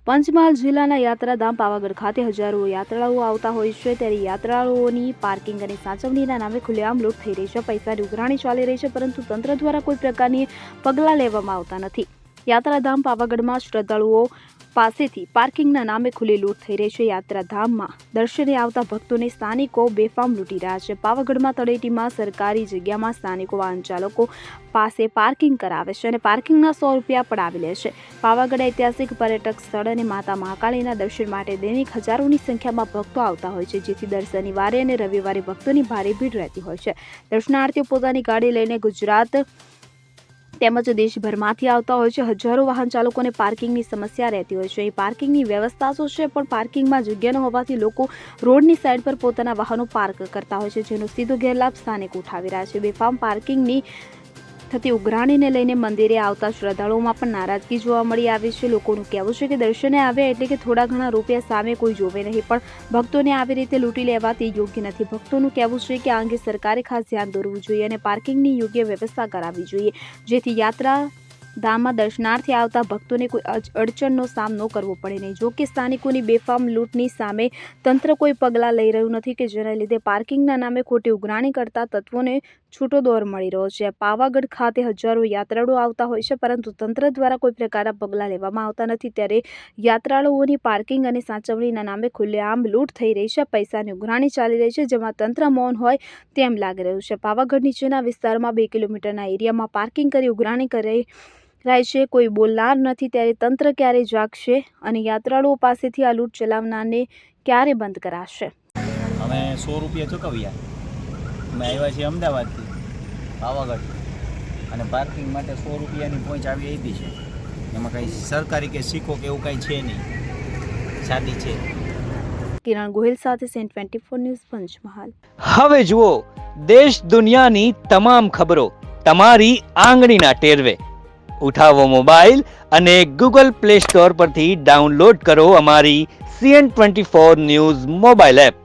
પંચમહાલ જિલ્લાના યાત્રાધામ પાવાગઢ ખાતે હજારો યાત્રાળુઓ આવતા હોય છે, ત્યારે યાત્રાળુઓની પાર્કિંગ અને સાચવણીના નામે ખુલ્લેઆમ લૂંટ થઈ રહી છે. પૈસાની ઉઘરાણી ચાલી રહી છે, પરંતુ તંત્ર દ્વારા કોઈ પ્રકારની પગલાં લેવામાં આવતા નથી. યાત્રાધામ પાવાગઢમાં શ્રદ્ધાળુઓ પાસેથી પાર્કિંગના નામે ખુલ્લી લૂંટ થઈ રહી છે. યાત્રાધામમાં દર્શને આવતા ભક્તોને સ્થાનિકો બેફામ લૂંટી રહ્યા છે. પાવાગઢમાં તળેટીમાં સરકારી જગ્યામાં સ્થાનિકો વાહન ચાલકો પાસે પાર્કિંગ કરાવે છે અને પાર્કિંગના 100 રૂપિયા પડાવી લે છે. પાવાગઢ ઐતિહાસિક પર્યટક સ્થળ અને માતા મહાકાળીના દર્શન માટે દૈનિક હજારોની સંખ્યામાં ભક્તો આવતા હોય છે, જેથી દર શનિવારે અને રવિવારે ભક્તોની ભારે ભીડ રહેતી હોય છે. દર્શનાર્થીઓ પોતાની ગાડી લઈને ગુજરાત તેમજ દેશભરમાંથી આવતા હોય છે. હજારો વાહન ચાલકોને પાર્કિંગની સમસ્યા રહેતી હોય છે. અહીં પાર્કિંગની વ્યવસ્થા તો છે, પણ પાર્કિંગમાં જગ્યા ન હોવાથી લોકો રોડની સાઈડ પર પોતાના વાહનો પાર્ક કરતા હોય છે, જેનો સીધો ગેરલાભ સ્થાનિકો ઉઠાવી રહ્યા છે. બેફામ પાર્કિંગની થતી ઉઘરાણીને લઈને મંદિરે આવતા શ્રદ્ધાળુઓમાં પણ નારાજગી જોવા મળી આવી છે. લોકોનું કહેવું છે કે દર્શને આવે એટલે કે થોડા ઘણા રૂપિયા સામે કોઈ જોવે નહીં, પણ ભક્તોને આવી રીતે લૂંટી લેવા તે યોગ્ય નથી. ભક્તોનું કહેવું છે કે આ અંગે સરકારે ખાસ ધ્યાન દોરવું જોઈએ અને પાર્કિંગની યોગ્ય વ્યવસ્થા કરાવવી જોઈએ, જેથી યાત્રાધામમાં દર્શનાર્થે આવતા ભક્તોને કોઈ અડચણનો સામનો કરવો પડે નહીં. જો કે સ્થાનિકોની બેફામ લૂંટની સામે તંત્ર કોઈ પગલાં લઈ રહ્યું નથી, કે જેના લીધે પાર્કિંગના નામે ખોટી ઉઘરાણી કરતા તત્વોને છૂટો દોર મળી રહ્યો છે. પાવાગઢ ખાતે હજારો યાત્રાળુઓ આવતા હોય છે, પરંતુ તંત્ર દ્વારા કોઈ પ્રકારના પગલાં લેવામાં આવતા નથી. ત્યારે યાત્રાળુઓની પાર્કિંગ અને સાચવણીના નામે ખુલ્લેઆમ લૂંટ થઈ રહી છે. પૈસાની ઉઘરાણી ચાલી રહી છે, જેમાં તંત્ર મૌન હોય તેમ લાગી રહ્યું છે. પાવાગઢ નીચેના વિસ્તારમાં 2 કિલોમીટરના એરિયામાં પાર્કિંગ કરી ઉઘરાણી કરી રહે છે. કોઈ બોલનાર નથી, ત્યારે તંત્ર ક્યારે જાગશે અને યાત્રાળુઓ પાસેથી આ લૂંટ ચલાવનારને ક્યારે બંધ કરાશે? અમે 100 રૂપિયા ચૂકવ્યા. અમે આવ્યા છીએ અમદાવાદથી પાવાગઢ, અને પાર્કિંગ માટે 100 રૂપિયાની પહોંચ આવી છે. એમાં કંઈ સરકારી કે સિક્કો કે એવું કંઈ છે નહીં, સાદી છે. કિરણ ગોહિલ સાથે સેન્ટ 24 ન્યૂઝ, પંચમહાલ. હવે જુઓ દેશ દુનિયાની તમામ ખબરો તમારી આંગળીના ટેરવે. ઉઠાવો મોબાઈલ અને ગૂગલ પ્લે સ્ટોર પરથી ડાઉનલોડ કરો અમારી CN24 ન્યૂઝ મોબાઈલ એપ.